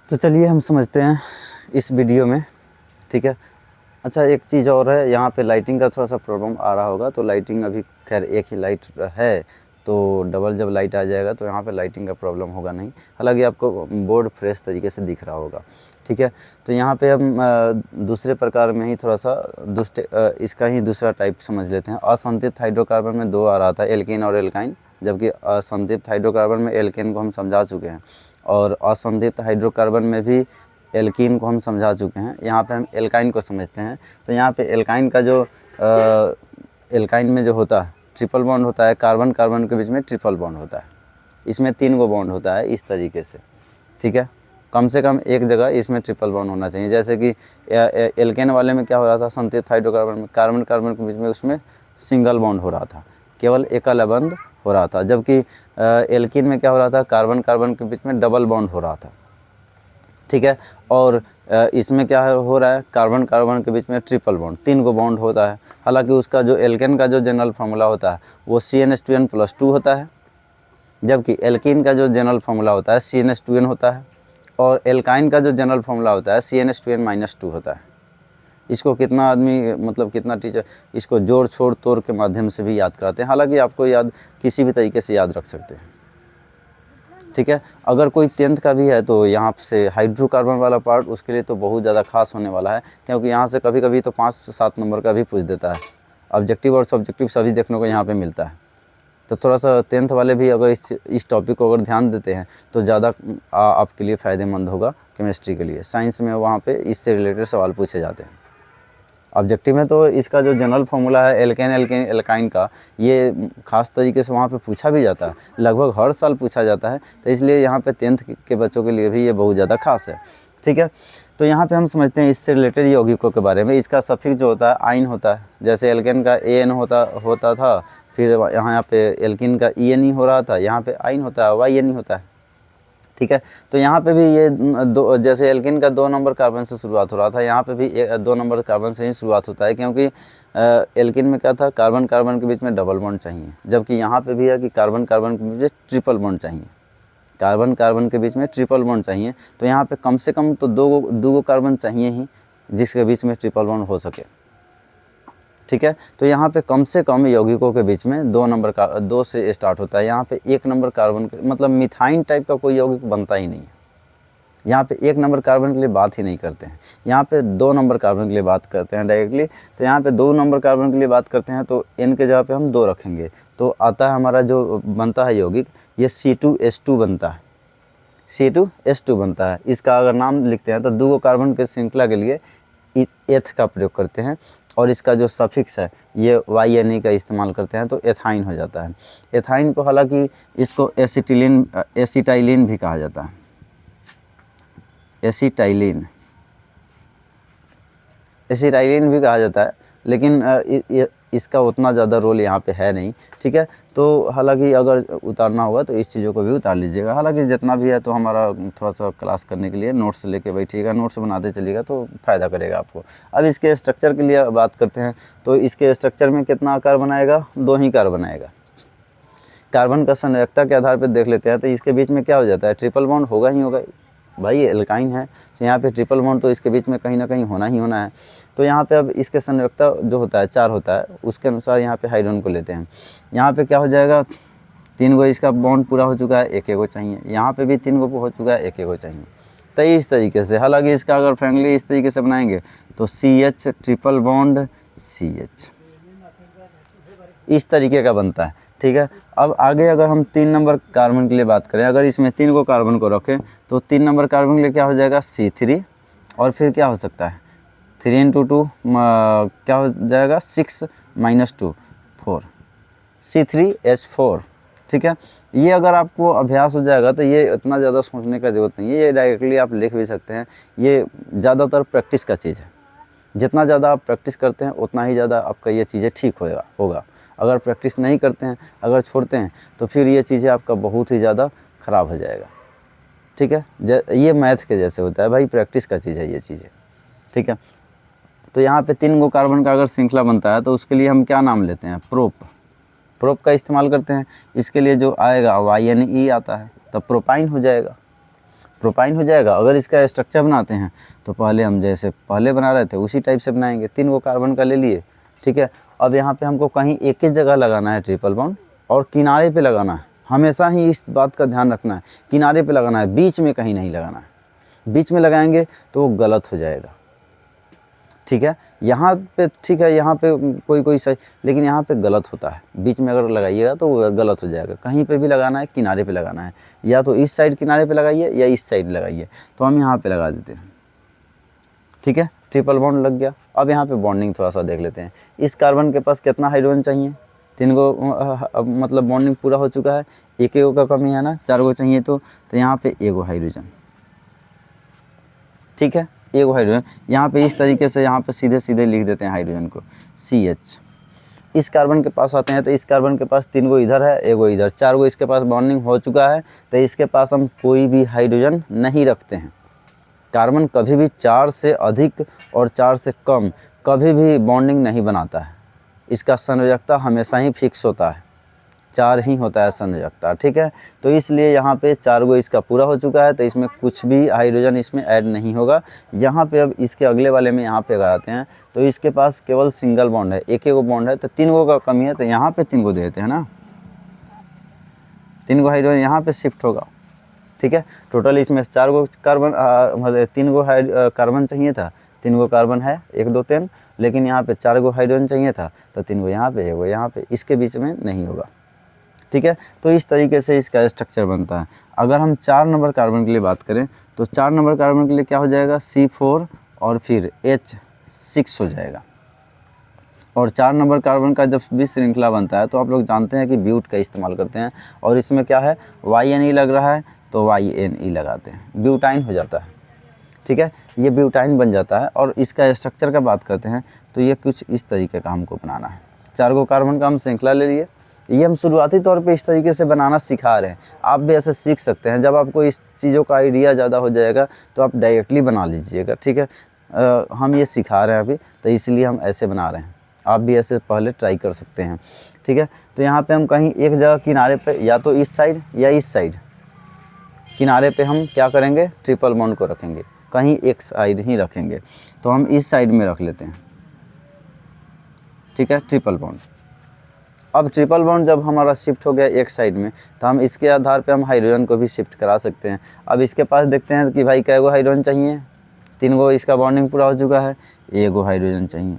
तो चलिए हम समझते हैं इस वीडियो में, ठीक है। अच्छा, एक चीज़ और है, यहाँ पे लाइटिंग का थोड़ा सा प्रॉब्लम आ रहा होगा। तो लाइटिंग अभी खैर एक ही लाइट है, तो डबल जब लाइट आ जाएगा तो यहाँ पे लाइटिंग का प्रॉब्लम होगा नहीं। हालांकि आपको बोर्ड फ्रेश तरीके से दिख रहा होगा, ठीक है। तो यहाँ पे हम दूसरे प्रकार में ही थोड़ा सा इसका ही दूसरा टाइप समझ लेते हैं। असंतृप्त हाइड्रोकार्बन में दो आ रहा था, एल्कीन और एल्काइन, जबकि असंतृप्त हाइड्रोकार्बन में एल्केन को हम समझा चुके हैं और असंतृप्त हाइड्रोकार्बन में भी एल्कीन को हम समझा चुके हैं। यहाँ पे हम एल्काइन को समझते हैं। तो यहाँ पे एल्काइन का जो एल्काइन में जो होता है ट्रिपल बॉन्ड होता है, कार्बन कार्बन के बीच में ट्रिपल बॉन्ड होता है। इसमें 3 गो बॉन्ड होता है इस तरीके से, ठीक है। कम से कम एक जगह इसमें ट्रिपल बॉन्ड होना चाहिए। जैसे कि एल्केन वाले में क्या हो रहा था, संतृप्त हाइड्रोकार्बन में कार्बन कार्बन के बीच में उसमें सिंगल बॉन्ड हो रहा था, केवल एकल बंध हो रहा था। जबकि एल्कीन में क्या हो रहा था, कार्बन कार्बन के बीच में डबल बॉन्ड हो रहा था, ठीक है। और इसमें क्या हो रहा है, कार्बन कार्बन के बीच में ट्रिपल बॉन्ड, 3 गो बॉन्ड होता है। हालांकि उसका जो एल्केन का जो जनरल फार्मूला होता है वो CnH2n+2 होता है, जबकि एल्कीन का जो जनरल फार्मूला होता है CnH2n होता है, और एल्काइन का जो जनरल फार्मूला होता है CnH2n-2 होता है। इसको कितना आदमी, मतलब कितना टीचर इसको जोड़ छोड़ तोड़ के माध्यम से भी याद कराते हैं। हालांकि आपको याद किसी भी तरीके से याद रख सकते हैं, ठीक है। अगर कोई 10th का भी है तो यहाँ से हाइड्रोकार्बन वाला पार्ट उसके लिए तो बहुत ज़्यादा खास होने वाला है, क्योंकि यहाँ से कभी कभी तो 5-7 नंबर का भी पूछ देता है। ऑब्जेक्टिव और सब्जेक्टिव सभी देखने को यहाँ पे मिलता है। तो थोड़ा सा 10th वाले भी अगर इस टॉपिक को अगर ध्यान देते हैं तो ज़्यादा आपके लिए फ़ायदेमंद होगा केमिस्ट्री के लिए। साइंस में वहाँ पे इससे रिलेटेड सवाल पूछे जाते हैं। ऑब्जेक्टिव में तो इसका जो जनरल फार्मूला है एल्केन एल्केन एल्काइन का, ये खास तरीके से वहाँ पे पूछा भी जाता है, लगभग हर साल पूछा जाता है। तो इसलिए यहाँ पे 10th के बच्चों के लिए भी ये बहुत ज़्यादा खास है, ठीक है। तो यहाँ पे हम समझते हैं इससे रिलेटेड यौगिकों के बारे में। इसका सफिक्स जो होता है आइन होता है। जैसे एल्केन का AN होता था, फिर यहाँ पे एल्किन का ENE हो रहा था, यहाँ पे आइन होता है YNE होता है, ठीक है। तो यहाँ पे भी ये दो, जैसे एल्किन का 2 नंबर कार्बन से शुरुआत हो रहा था, यहाँ पे भी 2 नंबर कार्बन से ही शुरुआत होता है, क्योंकि एल्किन में क्या था, कार्बन कार्बन के बीच में डबल बॉन्ड चाहिए। जबकि यहाँ पे भी है कि कार्बन कार्बन के बीच में ट्रिपल बॉन्ड चाहिए, कार्बन कार्बन के बीच में ट्रिपल बॉन्ड चाहिए। तो यहाँ पे कम से कम तो दो गो कार्बन चाहिए ही जिसके बीच में ट्रिपल बॉन्ड हो सके, ठीक है। तो यहाँ पे कम से कम यौगिकों के बीच में 2 से स्टार्ट होता है। यहाँ पे 1 नंबर कार्बन, मतलब मिथाइन टाइप का कोई यौगिक बनता ही नहीं है। यहाँ पे 1 नंबर कार्बन के लिए बात ही नहीं करते हैं, यहाँ पे 2 नंबर कार्बन के लिए बात करते हैं डायरेक्टली। तो यहाँ पे 2 नंबर कार्बन के लिए बात करते हैं तो N के जगह पे हम 2 रखेंगे, तो आता है हमारा जो बनता है यौगिक, ये C2H2 बनता है, C2H2 बनता है। इसका अगर नाम लिखते हैं तो 2 कार्बन के श्रृंखला के लिए एथ का प्रयोग करते हैं, और इसका जो सफिक्स है ये YNE का इस्तेमाल करते हैं तो एथाइन हो जाता है। एथाइन को हालांकि इसको एसिटाइलिन भी कहा जाता है, एसिटाइलिन भी कहा जाता है, लेकिन इसका उतना ज़्यादा रोल यहाँ पे है नहीं, ठीक है। तो हालांकि अगर उतारना होगा तो इस चीज़ों को भी उतार लीजिएगा। हालांकि जितना भी है तो हमारा थोड़ा सा क्लास करने के लिए नोट्स लेके बैठिएगा, नोट्स बनाते चलिएगा तो फ़ायदा करेगा आपको। अब इसके स्ट्रक्चर के लिए बात करते हैं। तो इसके स्ट्रक्चर में कितना आकार बनाएगा, 2 ही कार बनाएगा। कार्बन का संयोजकता के आधार पर देख लेते हैं तो इसके बीच में क्या हो जाता है, ट्रिपल बॉन्ड होगा ही होगा भाई, ये एल्काइन है तो यहाँ पे ट्रिपल बॉन्ड तो इसके बीच में कहीं ना कहीं होना ही होना है। तो यहाँ पे अब इसके संयोजकता जो होता है 4 होता है, उसके अनुसार यहाँ पे हाइड्रोजन को लेते हैं। यहाँ पे क्या हो जाएगा, 3 गो इसका बॉन्ड पूरा हो चुका है, 1 गो चाहिए। यहाँ पे भी 3 गो हो चुका है, 1 गो चाहिए। तो इस तरीके से, हालांकि इसका अगर फ्रेंकली इस तरीके से बनाएंगे तो CH ट्रिपल बॉन्ड CH इस तरीके का बनता है, ठीक है। अब आगे अगर हम 3 नंबर कार्बन के लिए बात करें, अगर इसमें 3 गो कार्बन को रखें तो 3 नंबर कार्बन के लिए क्या हो जाएगा, C3, और फिर क्या हो सकता है 3 × 2 क्या हो जाएगा 6 - 2 4 C3H4, ठीक है। ये अगर आपको अभ्यास हो जाएगा तो ये इतना ज़्यादा सोचने का ज़रूरत नहीं है, ये डायरेक्टली आप लिख भी सकते हैं। ये ज़्यादातर प्रैक्टिस का चीज़ है, जितना ज़्यादा आप प्रैक्टिस करते हैं उतना ही ज़्यादा आपका ये चीज़ें ठीक होगा। अगर प्रैक्टिस नहीं करते हैं, अगर छोड़ते हैं तो फिर ये चीज़ें आपका बहुत ही ज़्यादा ख़राब हो जाएगा, ठीक है। ये मैथ के जैसे होता है भाई, प्रैक्टिस का चीज़ है ये चीज़ें, ठीक है। तो यहाँ पे 3 गो कार्बन का अगर श्रृंखला बनता है तो उसके लिए हम क्या नाम लेते हैं, प्रोप का इस्तेमाल करते हैं। इसके लिए जो आएगा YNE आता है, तब प्रोपाइन हो जाएगा। प्रोपाइन हो जाएगा। अगर इसका स्ट्रक्चर बनाते हैं तो पहले हम जैसे पहले बना रहे थे उसी टाइप से बनाएंगे। 3 गो कार्बन का ले लिए, ठीक है। अब यहाँ पे हमको कहीं एक ही जगह लगाना है ट्रिपल बॉन्ड, और किनारे पे लगाना है। हमेशा ही इस बात का ध्यान रखना है, किनारे पे लगाना है, बीच में कहीं नहीं लगाना है। बीच में लगाएंगे तो वो गलत हो जाएगा, ठीक है। यहाँ पे ठीक है, यहाँ पे कोई सही, लेकिन यहाँ पे गलत होता है। बीच में अगर लगाइएगा तो वो गलत हो जाएगा। कहीं पे भी लगाना है, किनारे पे लगाना है, या तो इस साइड किनारे पे लगाइए या इस साइड लगाइए। तो हम यहाँ पे लगा देते हैं, ठीक है। ट्रिपल बॉन्ड लग गया। अब यहाँ पे बॉन्डिंग थोड़ा सा देख लेते हैं। इस कार्बन के पास कितना हाइड्रोजन चाहिए? 3 गो, मतलब बॉन्डिंग पूरा हो चुका है। एक का कमी है ना, 4 गो चाहिए। तो यहाँ पे 1 गो हाइड्रोजन, ठीक है, 1 गो हाइड्रोजन। यहाँ पे इस तरीके से यहाँ पे सीधे सीधे लिख देते हैं हाइड्रोजन को CH। इस कार्बन के पास आते हैं तो इस कार्बन के पास 3 गो इधर है, 1 गो इधर, 4 गो इसके पास बॉन्डिंग हो चुका है। तो इसके पास हम कोई भी हाइड्रोजन नहीं रखते हैं। कार्बन कभी भी 4 से अधिक और 4 से कम कभी भी बॉन्डिंग नहीं बनाता है। इसका संयोजकता हमेशा ही फिक्स होता है, 4 ही होता है संयोजकता, ठीक है। तो इसलिए यहाँ पे 4 गो इसका पूरा हो चुका है, तो इसमें कुछ भी हाइड्रोजन इसमें ऐड नहीं होगा। यहाँ पे अब इसके अगले वाले में यहाँ पे लगाते हैं तो इसके पास केवल सिंगल बॉन्ड है, एक गो बॉन्ड है। तो 3 गो का कमी है, तो यहाँ पे 3 गो देते हैं ना, 3 गो हाइड्रोजन यहाँ पे शिफ्ट होगा, ठीक है। टोटल इसमें 4 गो कार्बन, मतलब 3 गो कार्बन चाहिए था, 3 गो कार्बन है, 1 2 3, लेकिन यहाँ पे 4 गो हाइड्रोजन चाहिए था। तो 3 गो यहाँ पे, 1 गो यहाँ पे, इसके बीच में नहीं होगा, ठीक है। तो इस तरीके से इसका स्ट्रक्चर बनता है। अगर हम 4 नंबर कार्बन के लिए बात करें तो 4 नंबर कार्बन के लिए क्या हो जाएगा? C4 और फिर H6 हो जाएगा। और 4 नंबर कार्बन का जब भी श्रृंखला बनता है तो आप लोग जानते हैं कि ब्यूट का इस्तेमाल करते हैं। और इसमें क्या है, YNE लग रहा है तो YNE लगाते हैं, ब्यूटाइन हो जाता है, ठीक है। ये ब्यूटाइन बन जाता है। और इसका स्ट्रक्चर का बात करते हैं तो ये कुछ इस तरीके का हमको बनाना है। 4 गो कार्बन का हम श्रृंखला ले लिए। ये हम शुरुआती तौर पे इस तरीके से बनाना सिखा रहे हैं, आप भी ऐसे सीख सकते हैं। जब आपको इस चीज़ों का आइडिया ज़्यादा हो जाएगा तो आप डायरेक्टली बना लीजिएगा, ठीक है। हम ये सिखा रहे हैं अभी, तो इसलिए हम ऐसे बना रहे हैं। आप भी ऐसे पहले ट्राई कर सकते हैं, ठीक है। तो यहाँ पे हम कहीं एक जगह किनारे पे, या तो इस साइड या इस साइड किनारे पे हम क्या करेंगे, ट्रिपल बॉन्ड को रखेंगे। कहीं एक साइड ही रखेंगे, तो हम इस साइड में रख लेते हैं, ठीक है, ट्रिपल बॉन्ड। अब ट्रिपल बॉन्ड जब हमारा शिफ्ट हो गया एक साइड में, तो हम इसके आधार पे हम हाइड्रोजन को भी शिफ्ट करा सकते हैं। अब इसके पास देखते हैं कि भाई कै गो हाइड्रोजन चाहिए? 3 गो इसका बॉन्डिंग पूरा हो चुका है, 1 गो हाइड्रोजन चाहिए।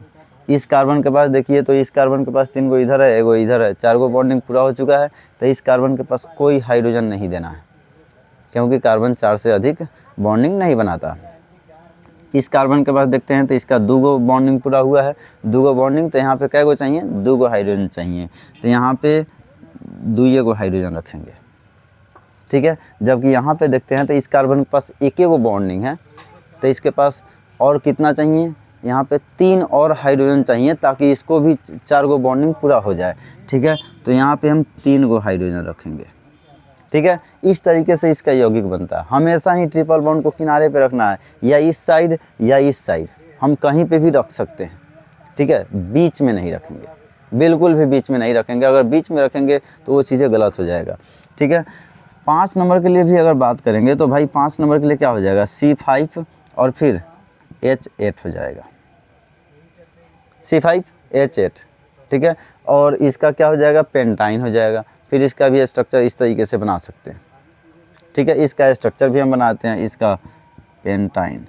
इस कार्बन के पास देखिए तो इस कार्बन के पास 3 गो इधर है, 1 गो इधर है, 4 गो बॉन्डिंग पूरा हो चुका है। तो इस कार्बन के पास कोई हाइड्रोजन नहीं देना है, क्योंकि कार्बन 4 से अधिक बॉन्डिंग नहीं बनाता। इस कार्बन के पास देखते हैं तो इसका 2 गो बॉन्डिंग पूरा हुआ है, 2 गो बॉन्डिंग। तो यहाँ पे कै गो चाहिए? 2 गो हाइड्रोजन चाहिए। तो यहाँ पे 2 गो हाइड्रोजन रखेंगे, ठीक है। जबकि यहाँ पे देखते हैं तो इस कार्बन के पास 1 गो बॉन्डिंग है, तो इसके पास और कितना चाहिए? यहाँ पे 3 और हाइड्रोजन चाहिए, ताकि इसको भी 4 गो बॉन्डिंग पूरा हो जाए, ठीक है। तो यहाँ पे हम 3 गो हाइड्रोजन रखेंगे, ठीक है। इस तरीके से इसका यौगिक बनता है। हमेशा ही ट्रिपल बॉन्ड को किनारे पे रखना है, या इस साइड या इस साइड, हम कहीं पे भी रख सकते हैं, ठीक है। बीच में नहीं रखेंगे, बिल्कुल भी बीच में नहीं रखेंगे। अगर बीच में रखेंगे तो वो चीज़ें गलत हो जाएगा, ठीक है। 5 नंबर के लिए भी अगर बात करेंगे तो भाई 5 नंबर के लिए क्या हो जाएगा? C5 और फिर H8 हो जाएगा, C5 H8, ठीक है। और इसका क्या हो जाएगा? पेंटाइन हो जाएगा। फिर इसका भी स्ट्रक्चर इस तरीके से बना सकते हैं, ठीक है। इसका स्ट्रक्चर भी हम बनाते हैं, इसका पेंटाइन,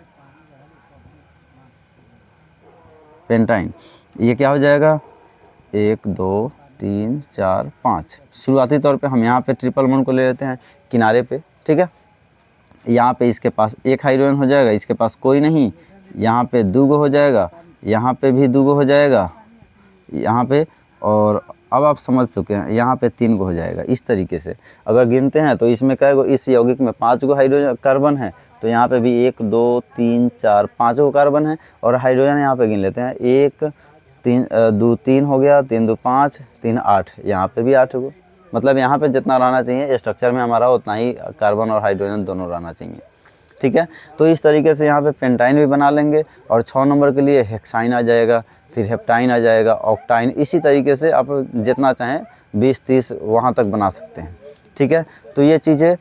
पेंटाइन। ये क्या हो जाएगा? 1 2 3 4 5। शुरुआती तौर पे हम यहाँ पे ट्रिपल बॉन्ड को ले लेते हैं किनारे पे, ठीक है। यहाँ पे इसके पास 1 हाइड्रोजन हो जाएगा, इसके पास कोई नहीं। यहाँ पे 2 गो हो जाएगा, यहाँ पे भी 2 गो हो जाएगा, यहाँ पे। और अब आप समझ चुके हैं, यहाँ पे 3 गो हो जाएगा। इस तरीके से अगर गिनते हैं तो इसमें क्या गो, इस यौगिक में 5 गो हाइड्रोजन कार्बन है, तो यहाँ पे भी 1 2 3 4 5 गो कार्बन है। और हाइड्रोजन यहाँ पे गिन लेते हैं, 1 3 2 3 हो गया, 3 2 5 3 8, यहाँ पे भी 8 गो। मतलब यहाँ पे जितना रहना चाहिए स्ट्रक्चर में हमारा, उतना ही कार्बन और हाइड्रोजन दोनों रहना चाहिए, ठीक है। तो इस तरीके से यहाँ पे पेंटाइन भी बना लेंगे। और 6 नंबर के लिए हेक्साइन आ जाएगा, फिर हेप्टाइन आ जाएगा, ऑक्टाइन। इसी तरीके से आप जितना चाहें 20 30 वहाँ तक बना सकते हैं, ठीक है। तो ये चीज़ें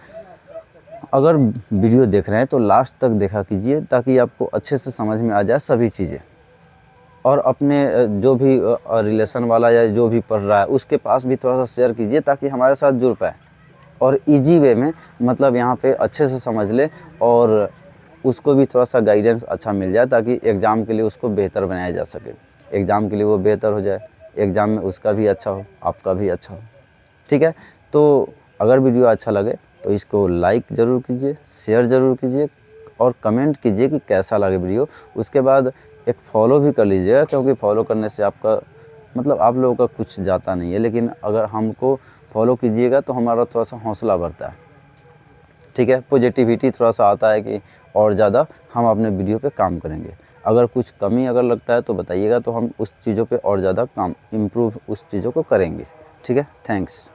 अगर वीडियो देख रहे हैं तो लास्ट तक देखा कीजिए ताकि आपको अच्छे से समझ में आ जाए सभी चीज़ें। और अपने जो भी रिलेशन वाला या जो भी पढ़ रहा है उसके पास भी थोड़ा सा शेयर कीजिए ताकि हमारे साथ जुड़ पाए और इजी वे में, मतलब यहाँ पे अच्छे से समझ ले और उसको भी थोड़ा सा गाइडेंस अच्छा मिल जाए ताकि एग्ज़ाम के लिए उसको बेहतर बनाया जा सके, एग्ज़ाम के लिए वो बेहतर हो जाए, एग्ज़ाम में उसका भी अच्छा हो, आपका भी अच्छा हो। ठीक है, तो अगर वीडियो अच्छा लगे तो इसको लाइक ज़रूर कीजिए, शेयर ज़रूर कीजिए और कमेंट कीजिए कि कैसा लगे वीडियो। उसके बाद एक फॉलो भी कर लीजिएगा, क्योंकि फॉलो करने से आपका मतलब आप लोगों का कुछ जाता नहीं है, लेकिन अगर हमको फॉलो कीजिएगा तो हमारा थोड़ा सा हौसला बढ़ता है। ठीक है, पॉजिटिविटी थोड़ा सा आता है कि और ज़्यादा हम अपने वीडियो पे काम करेंगे। अगर कुछ कमी अगर लगता है तो बताइएगा, तो हम उस चीज़ों पे और ज़्यादा काम इम्प्रूव उस चीज़ों को करेंगे। ठीक है, थैंक्स।